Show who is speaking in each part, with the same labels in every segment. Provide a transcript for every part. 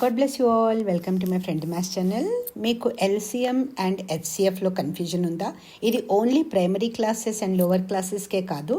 Speaker 1: God bless you all. Welcome to my friend maths channel. మీకు LCM and హెచ్సిఎఫ్లో confusion ఉందా? ఇది only primary classes and lower క్లాసెస్కే కాదు,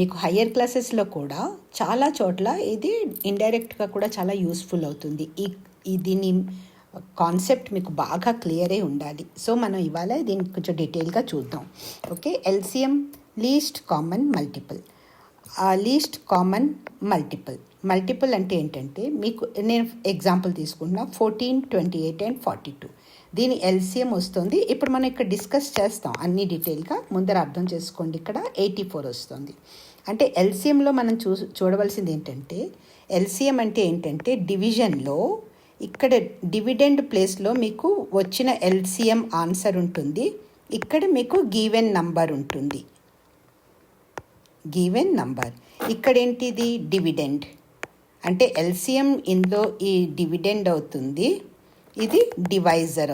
Speaker 1: మీకు హయ్యర్ క్లాసెస్లో కూడా చాలా చోట్ల ఇది ఇండైరెక్ట్గా కూడా చాలా యూస్ఫుల్ అవుతుంది. దీని కాన్సెప్ట్ మీకు బాగా క్లియర్ అయి ఉండాలి. సో మనం ఇవాళ దీన్ని కొంచెం డీటెయిల్గా చూద్దాం. Okay, LCM least common multiple. Least common multiple అంటే ఏంటంటే, మీకు నేను ఎగ్జాంపుల్ తీసుకుంటున్నా 14, 28 అండ్ 42. దీని ఎల్సిఎం వస్తుంది. ఇప్పుడు మనం ఇక్కడ డిస్కస్ చేస్తాం అన్ని డీటెయిల్గా. ముందర అర్థం చేసుకోండి. ఇక్కడ 84 వస్తుంది. అంటే ఎల్సిఎంలో మనం చూడవలసింది ఏంటంటే, ఎల్సిఎం అంటే ఏంటంటే డివిజన్లో ఇక్కడ డివిడెండ్ ప్లేస్లో మీకు వచ్చిన ఎల్సిఎం ఆన్సర్ ఉంటుంది. ఇక్కడ మీకు గివెన్ నంబర్ ఉంటుంది. గివెన్ నంబర్ ఇక్కడ ఏంటిది డివిడెండ్ అంటే ఎల్సిఎం ఇందులో ఈ డివిడెండ్ అవుతుంది, ఇది డివైజర్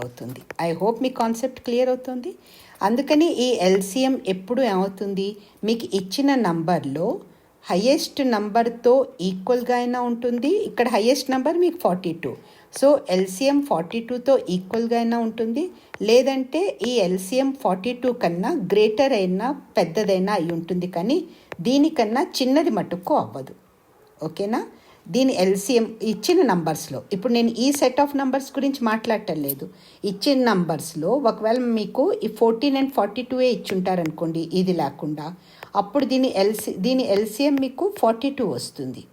Speaker 1: అవుతుంది. I hope me concept clear అవుతుంది. అందుకని ఈ ఎల్సిఎం ఎప్పుడు ఏమవుతుంది, మీకు ఇచ్చిన నంబర్లో హయ్యెస్ట్ నంబర్తో ఈక్వల్గా అయినా ఉంటుంది. ఇక్కడ హయ్యెస్ట్ నంబర్ మీకు 42, సో ఎల్సిఎం 42తో ఈక్వల్గా అయినా ఉంటుంది, లేదంటే ఈ ఎల్సిఎం 42 కన్నా గ్రేటర్ అయినా పెద్దదైనా అయి ఉంటుంది. కానీ దీనికన్నా చిన్నది మటుకు అవ్వదు. ఓకేనా? దీని ఎల్సిఎం ఇచ్చిన నంబర్స్లో, ఇప్పుడు నేను ఈ సెట్ ఆఫ్ నంబర్స్ గురించి మాట్లాడటం లేదు. ఇచ్చిన నంబర్స్లో ఒకవేళ మీకు ఈ 14 అండ్ 42 ఇచ్చుంటారనుకోండి, ఇది లేకుండా, అప్పుడు దీని ఎల్సిఎం మీకు 42 వస్తుంది.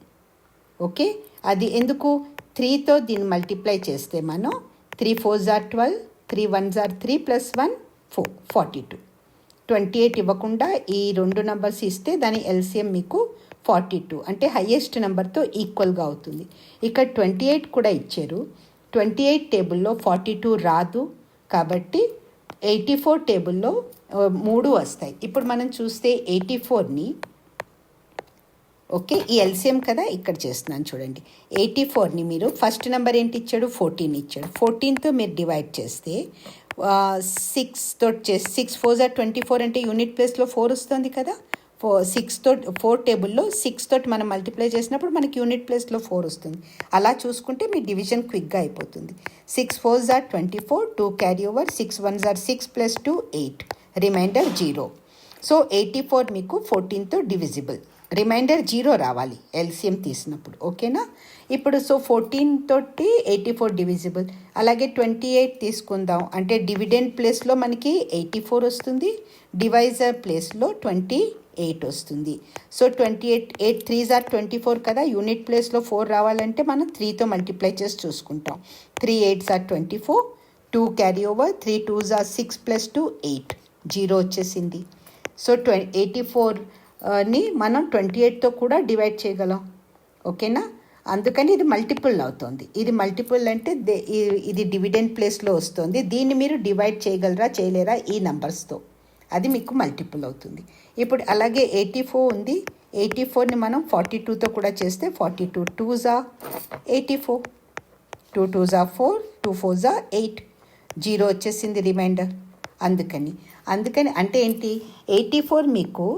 Speaker 1: ఓకే, అది ఎందుకు? 3తో దీన్ని మల్టిప్లై చేస్తే మనం 3 4s are 12, 3 1s are 3 + 1 4, 42. 28 ఇవ్వకుండా ఈ రెండు నెంబర్స్ ఇస్తే దాని ఎల్సిఎం మీకు 42 అంటే హయ్యెస్ట్ నెంబర్తో ఈక్వల్గా అవుతుంది. ఇక్కడ 28 కూడా ఇచ్చారు. 28 టేబుల్లో 42 రాదు, కాబట్టి 84 టేబుల్లో 3 వస్తాయి. ఇప్పుడు మనం చూస్తే 84ని, ఓకే, ఈ ఎల్సిఎం కదా ఇక్కడ చేస్తున్నాను చూడండి. 84ని మీరు ఫస్ట్ నెంబర్ ఏంటి ఇచ్చాడు? 14 ఇచ్చాడు. 14తో మీరు డివైడ్ చేస్తే 6తో 6 4s are 24 అంటే యూనిట్ ప్లేస్లో 4 వస్తుంది కదా. 4 టేబుల్లో 6 తోటి మనం మల్టిప్లై చేసినప్పుడు మనకి యూనిట్ ప్లేస్లో 4 వస్తుంది. అలా చూసుకుంటే మీ డివిజన్ క్విక్గా అయిపోతుంది. 6 4s are 24, 2 carry over, 6 1s are 6 + 2 8, remainder 0. So 84 మీకు 14తో డివిజిబుల్. రిమైండర్ 0 రావాలి ఎల్సిఎం తీసినప్పుడు. ఓకేనా? ఇప్పుడు సో 14 తోటి 84 డివిజిబుల్. అలాగే 28 తీసుకుందాం. అంటే డివిడెండ్ ప్లేస్లో మనకి 84 వస్తుంది, డివైజర్ ప్లేస్లో 28 వస్తుంది. సో 28 8 3s are 24 కదా. యూనిట్ ప్లేస్లో 4 రావాలంటే మనం 3తో మల్టిప్లై చేసి చూసుకుంటాం. 3 8s are 24, 2 carry over, 3 2s are 6 + 2 8, 0 వచ్చేసింది. సో 84ని మనం 28తో కూడా డివైడ్ చేయగలం. ఓకేనా? అందుకని ఇది మల్టిపుల్ అవుతుంది. ఇది మల్టిపుల్ అంటే ఇది డివిడెండ్ ప్లేస్లో వస్తుంది. దీన్ని మీరు డివైడ్ చేయగలరా చేయలేరా ఈ నంబర్స్తో, అది మీకు మల్టిపుల్ అవుతుంది. ఇప్పుడు అలాగే 84 ఉంది. 84ని మనం 42తో కూడా చేస్తే 42 2s are 84, 2 2s are 4, 2 4s are 8, 0 వచ్చేసింది రిమైండర్. అందుకని అంటే ఏంటి, 84 మీకు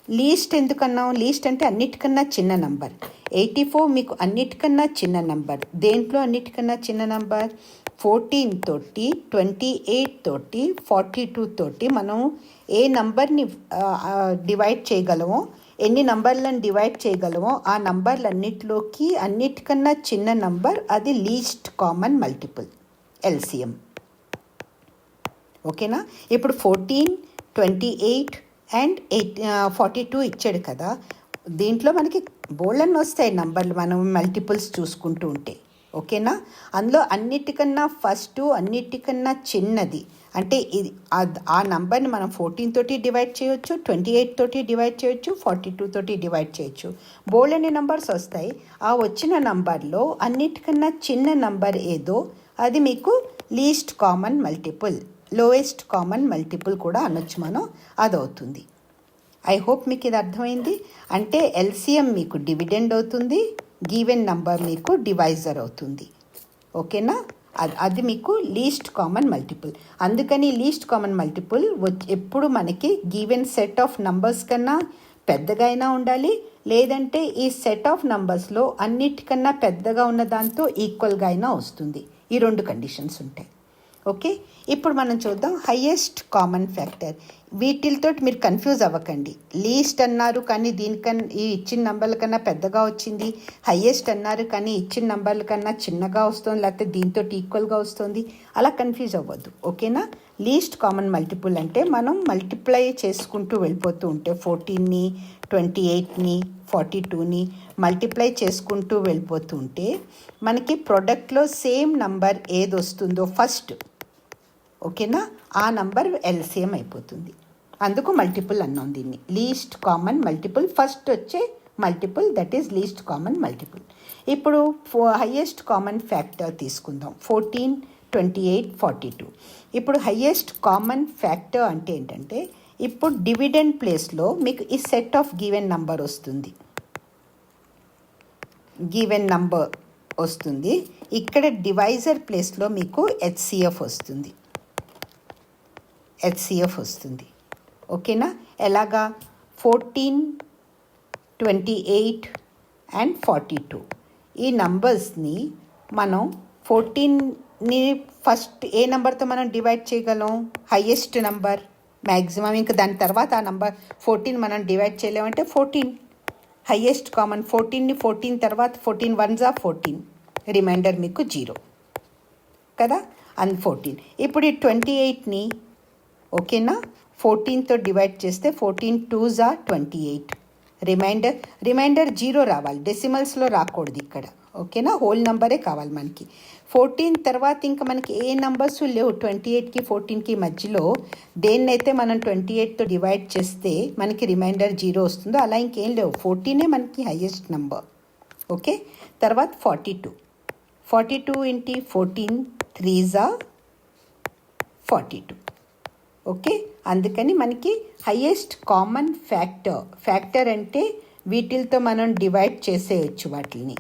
Speaker 1: లీస్ట్ ఎందుకన్నాం? లీస్ట్ అంటే అన్నిటికన్నా చిన్న నంబర్. 84 మీకు అన్నిటికన్నా చిన్న నంబర్. దేంట్లో అన్నిటికన్నా చిన్న నంబర్? 14 తోటి, 28 తోటి, 42 తోటి మనం ఏ నంబర్ని డివైడ్ చేయగలమో, ఎన్ని నంబర్లను డివైడ్ చేయగలమో ఆ నంబర్లన్నిటిలోకి అన్నిటికన్నా చిన్న నంబర్ అది లీస్ట్ కామన్ మల్టిపుల్, ఎల్సిఎం. ఓకేనా? ఇప్పుడు 14, 28 అండ్ 42 ఇచ్చాడు కదా. దీంట్లో మనకి బోల్డన్ని వస్తాయి నంబర్లు మనం మల్టిపుల్స్ చూసుకుంటూ ఉంటే. ఓకేనా? అందులో అన్నిటికన్నా ఫస్ట్, అన్నిటికన్నా చిన్నది అంటే ఇది, ఆ నంబర్ని మనం 14 తోటి డివైడ్ చేయొచ్చు, 28 తోటి డివైడ్ చేయొచ్చు, 42 తోటి డివైడ్ చేయొచ్చు. బోల్డన్ని నంబర్స్ వస్తాయి. ఆ వచ్చిన నంబర్లో అన్నిటికన్నా చిన్న నంబర్ ఏదో అది మీకు least common multiple, lowest common multiple కూడా అనొచ్చు మనం, అదవుతుంది. ఐ హోప్ మీకు ఇది అర్థమైంది. అంటే ఎల్సిఎం మీకు డివిడెండ్ అవుతుంది, గివెన్ నంబర్ మీకు డివైజర్ అవుతుంది. ఓకేనా? అది మీకు లీస్ట్ కామన్ మల్టిపుల్. అందుకని లీస్ట్ కామన్ మల్టిపుల్ ఎప్పుడు మనకి గివెన్ సెట్ ఆఫ్ నంబర్స్ కన్నా పెద్దగా అయినా ఉండాలి, లేదంటే ఈ సెట్ ఆఫ్ నంబర్స్లో అన్నిటికన్నా పెద్దగా ఉన్న దాంతో ఈక్వల్గా అయినా వస్తుంది. ఈ 2 కండిషన్స్ ఉంటాయి. ఓకే, ఇప్పుడు మనం చూద్దాం హైయెస్ట్ కామన్ ఫ్యాక్టర్. వీటితో మీరు కన్ఫ్యూజ్ అవ్వకండి. లీస్ట్ అన్నారు కానీ దీనికన్నా ఈ ఇచ్చిన నంబర్ల కన్నా పెద్దగా వచ్చింది, హైయెస్ట్ అన్నారు కానీ ఇచ్చిన నంబర్ల కన్నా చిన్నగా వస్తుంది, లేకపోతే దీంతో ఈక్వల్గా వస్తుంది, అలా కన్ఫ్యూజ్ అవ్వద్దు. ఓకేనా? లీస్ట్ కామన్ మల్టిపుల్ అంటే మనం మల్టిప్లై చేసుకుంటూ వెళ్ళిపోతూ ఉంటే 14ని 28ని 42ని మల్టిప్లై చేసుకుంటూ వెళ్ళిపోతూ ఉంటే మనకి ప్రొడక్ట్లో సేమ్ నంబర్ ఏది వస్తుందో ఫస్ట్, ఓకేనా, ఆ నంబర్ ఎల్సిఎం అయిపోతుంది. అందుకు మల్టిపుల్ అన్నాం దీన్ని. లీస్ట్ కామన్ మల్టిపుల్, ఫస్ట్ వచ్చే multiple, that is least common multiple. ఇప్పుడు హైయెస్ట్ కామన్ ఫ్యాక్టర్ తీసుకుందాం. 14, 28, 42. ఇప్పుడు హైయెస్ట్ కామన్ ఫ్యాక్టర్ అంటే ఏంటంటే ఇప్పుడు డివిడెండ్ ప్లేస్లో మీకు ఈ సెట్ ఆఫ్ గివెన్ నంబర్ వస్తుంది. గివెన్ నంబర్ వస్తుంది. ఇక్కడ డివైజర్ ప్లేస్లో మీకు హెచ్సిఎఫ్ వస్తుంది. హెచ్సిఎఫ్ వస్తుంది. ఓకేనా? ఎలాగా? 14, 28 అండ్ 42 ఈ నంబర్స్ని మనం 14ని ఫస్ట్ ఏ నెంబర్తో మనం డివైడ్ చేయగలం? Highest number, maximum. ఇంకా దాని తర్వాత ఆ నెంబర్ 14 మనం డివైడ్ చేయలేమంటే 14 హైయెస్ట్ కామన్. 14ని 14 తర్వాత 14 1s are 14, రిమైండర్ మీకు 0 కదా, అండ్ 14. ఇప్పుడు ఈ 28ని ఓకేనా 14తో డివైడ్ చేస్తే 14 2s are 28, రిమైండర్ 0 రావాలి, డెసిమల్స్లో రాకూడదు ఇక్కడ. ఓకేనా? హోల్ నెంబరే కావాలి మనకి. 14 తర్వాత ఇంకా మనకి ఏ నెంబర్స్ లేవు 28కి 14కి మధ్యలో. దేన్నైతే మనం 28తో డివైడ్ చేస్తే మనకి రిమైండర్ 0 వస్తుందో అలా ఇంకేం లేవు. 14 మనకి హైయెస్ట్ నెంబర్. ఓకే, తర్వాత 42 ఇంటి 14 3s are 42. ఓకే, అందుకని మనకి హైయెస్ట్ కామన్ ఫ్యాక్టర్ అంటే వీటితో మనం డివైడ్ చేసేయచ్చు. వాటిని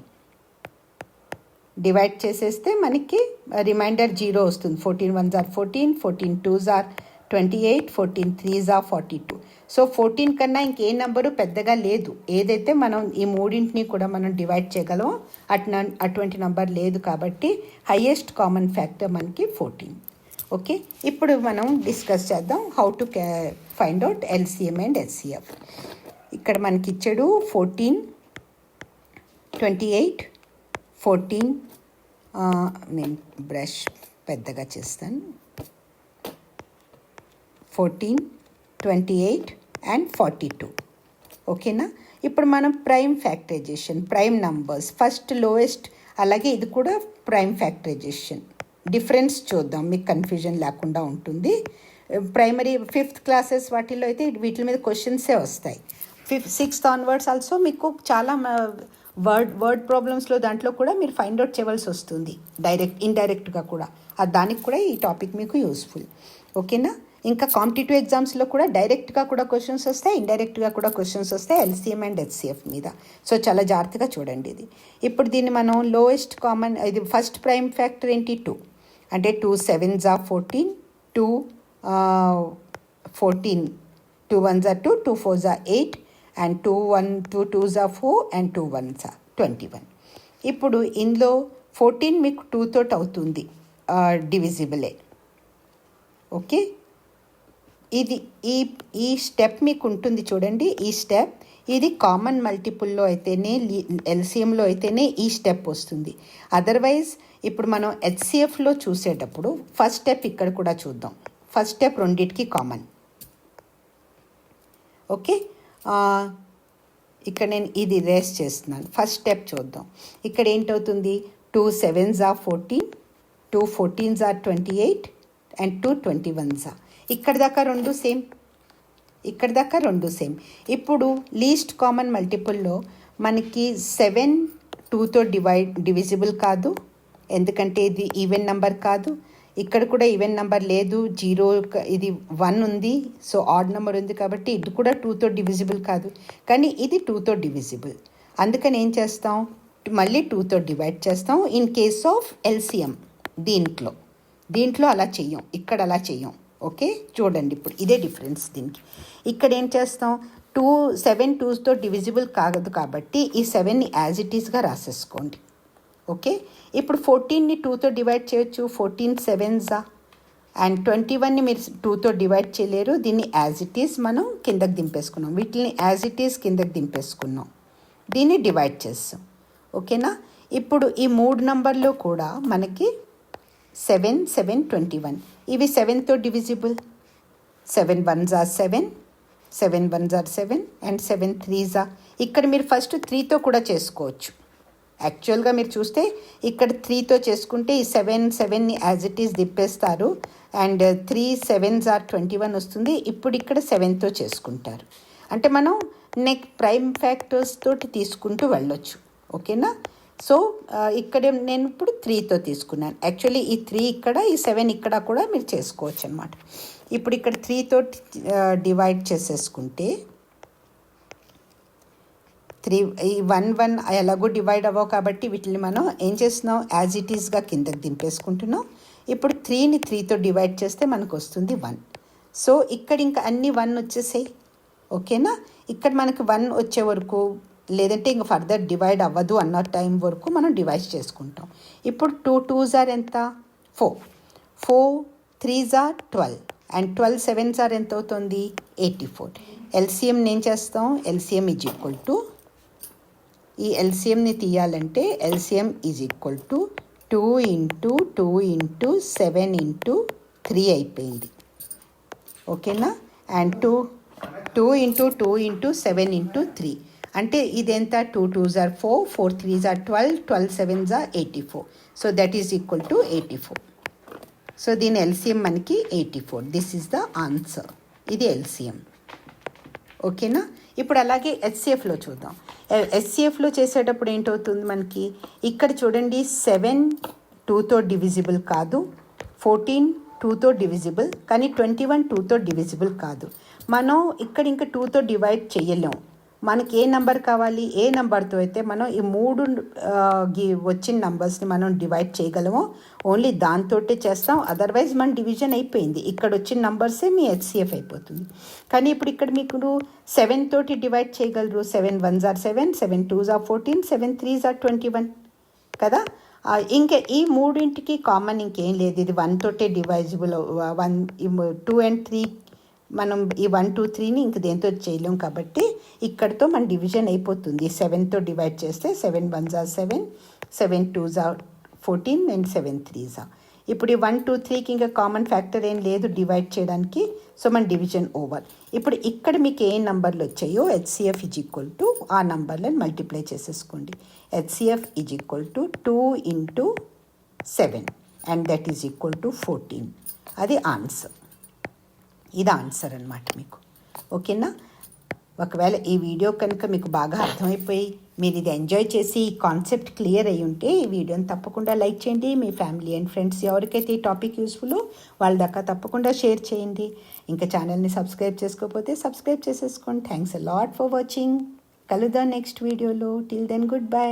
Speaker 1: డివైడ్ చేసేస్తే మనకి రిమైండర్ 0 వస్తుంది. 14 1s are 14, 14 2s are 28, 14 3s are 42. So 14 కన్నా ఇంకే నెంబరు పెద్దగా లేదు. ఏదైతే మనం ఈ మూడింటిని కూడా మనం డివైడ్ చేయగలమో అటువంటి నెంబర్ లేదు. కాబట్టి హైయెస్ట్ కామన్ ఫ్యాక్టర్ మనకి 14. ఓకే, ఇప్పుడు మనం డిస్కస్ చేద్దాం how to find out LCM and HCF. ఇక్కడ మనకి ఇచ్చాడు 14, 28, 14. నేను బ్రష్ పెద్దగా చేస్తాను. 14, 28 అండ్ 42. ఓకేనా? ఇప్పుడు మనం prime factorization, prime numbers, first lowest, అలాగే ఇది కూడా ప్రైమ్ ఫ్యాక్టరైజేషన్. డిఫరెన్స్ చూద్దాం, మీకు కన్ఫ్యూజన్ లేకుండా ఉంటుంది. ప్రైమరీ 5th క్లాసెస్ వాటిల్లో అయితే వీటి మీద క్వశ్చన్సే వస్తాయి. 5th 6th ఆన్వర్డ్స్ ఆల్సో మీకు చాలా వర్డ్ ప్రాబ్లమ్స్లో దాంట్లో కూడా మీరు ఫైండ్ అవుట్ చేయవలసి వస్తుంది, ఇండైరెక్ట్గా కూడా. దానికి కూడా ఈ టాపిక్ మీకు యూస్ఫుల్. ఓకేనా? ఇంకా కాంపిటేటివ్ ఎగ్జామ్స్లో కూడా డైరెక్ట్గా కూడా క్వశ్చన్స్ వస్తాయి, ఇండైరెక్ట్గా కూడా క్వశ్చన్స్ వస్తాయి ఎల్సిఎం అండ్ హెచ్సిఎఫ్ మీద. సో చాలా జాగ్రత్తగా చూడండి ఇది. ఇప్పుడు దీన్ని మనం లోయెస్ట్ కామన్, ఇది ఫస్ట్ ప్రైమ్ ఫ్యాక్టర్ ఏంటి? 2. అంటే 2 7s are 14, 2 14, 2 1s are 2, 2 4s are 8, and 2 2s are 4, and 2 1s are 21. ఇప్పుడు ఇందులో 14 మీకు 2 తోటి అవుతుంది, డివిజిబులే. ఓకే, ఇది ఈ స్టెప్ మీకు ఉంటుంది చూడండి. ఈ స్టెప్ ఇది కామన్ మల్టిపుల్లో అయితేనే, ఎల్సిఎంలో అయితేనే ఈ స్టెప్ వస్తుంది. అదర్వైజ్ ఇప్పుడు మనం హెచ్సిఎఫ్లో చూసేటప్పుడు ఫస్ట్ స్టెప్ ఇక్కడ కూడా చూద్దాం. ఫస్ట్ స్టెప్ రెండింటికి కామన్. ఓకే, ఇక్కడ నేను ఇది రేస్ చేస్తున్నాను. ఫస్ట్ స్టెప్ చూద్దాం. ఇక్కడ ఏంటవుతుంది? 2 7s are 14, 2 14s are 28, and 2 21s are. ఇక్కడ దాకా రెండు సేమ్, ఇక్కడ దాకా రెండు సేమ్. ఇప్పుడు లీస్ట్ కామన్ మల్టిపుల్లో మనకి 7 2తో డివిజిబుల్ కాదు, ఎందుకంటే ఇది ఈవెన్ నెంబర్ కాదు. ఇక్కడ కూడా ఈవెన్ నెంబర్ లేదు, 0, ఇది 1 ఉంది, సో ఆడ్ నెంబర్ ఉంది కాబట్టి ఇది కూడా 2తో డివిజిబుల్ కాదు. కానీ ఇది 2తో డివిజిబుల్. అందుకని ఏం చేస్తాం? మళ్ళీ 2తో డివైడ్ చేస్తాం. ఇన్ కేస్ ఆఫ్ ఎల్సిఎం దీంట్లో అలా చెయ్యం, ఇక్కడ అలా చెయ్యం. ఓకే, చూడండి ఇప్పుడు ఇదే డిఫరెన్స్ దీనికి. ఇక్కడ ఏం చేస్తాం? 7 2తో డివిజిబుల్ కాదు కాబట్టి ఈ 7ని యాజ్ ఇట్ ఈస్గా రాసేసుకోండి. ఓకే, ఇప్పుడు 14ని 2తో డివైడ్ చేయొచ్చు. 14 7s అండ్ 21ని మీరు 2తో డివైడ్ చేయలేరు. దీన్ని యాజ్ ఇట్ ఈస్ మనం కిందకి దింపేసుకున్నాం. వీటిని యాజ్ ఇట్ ఈస్ కిందకి దింపేసుకున్నాం. దీన్ని డివైడ్ చేస్తాం. ఓకేనా, ఇప్పుడు ఈ 3 నంబర్లు కూడా మనకి 7 7 21 ఇవి 7తో divisible. 7 1s are 7, 7 1s are 7 and 7 3s are. ఇక్కడ మీరు ఫస్ట్ 3తో కూడా చేసుకోవచ్చు. యాక్చువల్గా మీరు చూస్తే ఇక్కడ 3తో చేసుకుంటే ఈ 7ని యాజ్ ఇట్ ఈస్ దిప్పేస్తారు అండ్ 3 7s are 21 వస్తుంది. ఇప్పుడు ఇక్కడ 7తో చేసుకుంటారు. అంటే మనం ప్రైమ్ ఫ్యాక్టర్స్ తోటి తీసుకుంటూ వెళ్ళొచ్చు. ఓకేనా, సో ఇక్కడ నేను ఇప్పుడు 3తో తీసుకున్నాను. యాక్చువల్లీ ఈ 3 ఇక్కడ, ఈ 7 ఇక్కడ కూడా మీరు చేసుకోవచ్చు అనమాట. ఇప్పుడు ఇక్కడ 3తో డివైడ్ చేసేసుకుంటే 3 ఈ 1 1 ఎలాగో డివైడ్ అవ్వవు కాబట్టి వీటిని మనం ఏం చేస్తున్నాం, యాజ్ ఇట్ ఈస్గా కిందకి దింపేసుకుంటున్నాం. ఇప్పుడు 3ని 3తో డివైడ్ చేస్తే మనకు వస్తుంది 1. సో ఇక్కడ ఇంకా అన్ని 1 వచ్చేసాయి. ఓకేనా, ఇక్కడ మనకి 1 వచ్చే వరకు లేదంటే ఇంకా ఫర్దర్ డివైడ్ అవ్వదు అన్న టైం వరకు మనం డివైడ్ చేసుకుంటాం. ఇప్పుడు 2 2s are ఎంత, 4, 4 3s are 12 and 12 7s are ఎంత అవుతుంది, 84. ఎల్సిఎం ఏం చేస్తాం, ఎల్సిఎం ఈజ్ ఈక్వల్ టు, ఈ ఎల్సిఎంని తీయాలంటే ఎల్సిఎం ఈజ్ ఈక్వల్ టు 2 × 2 × 7 × 3 అయిపోయింది. ఓకేనా, అండ్ 2 × 2 × 7 × 3 అంటే ఇది ఎంత, 2 2s are 4, 4 3s are 12, 12 7s are 84. So that is equal to 84. So దీని ఎల్సిఎం మనకి 84. This is the answer. ఇది ఎల్సిఎం. ఓకేనా, ఇప్పుడు అలాగే హెచ్సిఎఫ్లో చూద్దాం. హెచ్సిఎఫ్లో చేసేటప్పుడు ఏంటవుతుంది మనకి, ఇక్కడ చూడండి 7 2తో డివిజిబుల్ కాదు, 14 2తో డివిజిబుల్, కానీ 21 2తో డివిజిబుల్ కాదు. మనం ఇక్కడ ఇంకా 2తో డివైడ్ చేయలేం. మనకి ఏ నెంబర్ కావాలి, ఏ నెంబర్తో అయితే మనం ఈ 3 వచ్చిన నెంబర్స్ని మనం డివైడ్ చేయగలమో ఓన్లీ దాంతోటే చేస్తాం. అదర్వైజ్ మన డివిజన్ అయిపోయింది. ఇక్కడ వచ్చిన నెంబర్సే మీ హెచ్సిఎఫ్ అయిపోతుంది. కానీ ఇప్పుడు ఇక్కడ మీకు 7 తోటి డివైడ్ చేయగలరు. 7 1s are 7, 7 2s are 14, 7 3s are 21 కదా. ఇంకా ఈ మూడింటికి కామన్ ఇంకేం లేదు. ఇది 1 తోటే డివైజిబుల్. 2 and 3 మనం ఈ 1 2 3ని ఇంక దేంతో చేయలేం కాబట్టి ఇక్కడితో మన డివిజన్ అయిపోతుంది. 7తో డివైడ్ చేస్తే 7 1s are 7, 7 2s are 14 and 7 3s are. ఇప్పుడు ఈ 1 2 3కి ఇంకా కామన్ ఫ్యాక్టర్ ఏం లేదు డివైడ్ చేయడానికి. సో మన డివిజన్ ఓవర్. ఇప్పుడు ఇక్కడ మీకు ఏ నంబర్లు వచ్చాయో హెచ్సిఎఫ్ ఈజ్ ఈక్వల్ టు ఆ నంబర్లను మల్టిప్లై చేసేసుకోండి. HCF is equal to 2 × 7 and that is equal to 14. అది ఆన్సర్. ఇది ఆన్సర్ అనమాట మీకు. ఓకేనా, ఒకవేళ ఈ వీడియో కనుక మీకు బాగా అర్థమైపోయి మీరు ఇది ఎంజాయ్ చేసి ఈ కాన్సెప్ట్ క్లియర్ అయ్యి ఉంటే ఈ వీడియోని తప్పకుండా లైక్ చేయండి. మీ ఫ్యామిలీ అండ్ ఫ్రెండ్స్ ఎవరికైతే ఈ టాపిక్ యూస్ఫుల్లో వాళ్ళ దాకా తప్పకుండా షేర్ చేయండి. ఇంకా ఛానల్ని సబ్స్క్రైబ్ చేసుకోకపోతే సబ్స్క్రైబ్ చేసేసుకోండి. Thanks a lot for watching. కలుద్దాం నెక్స్ట్ వీడియోలో. Till then good by.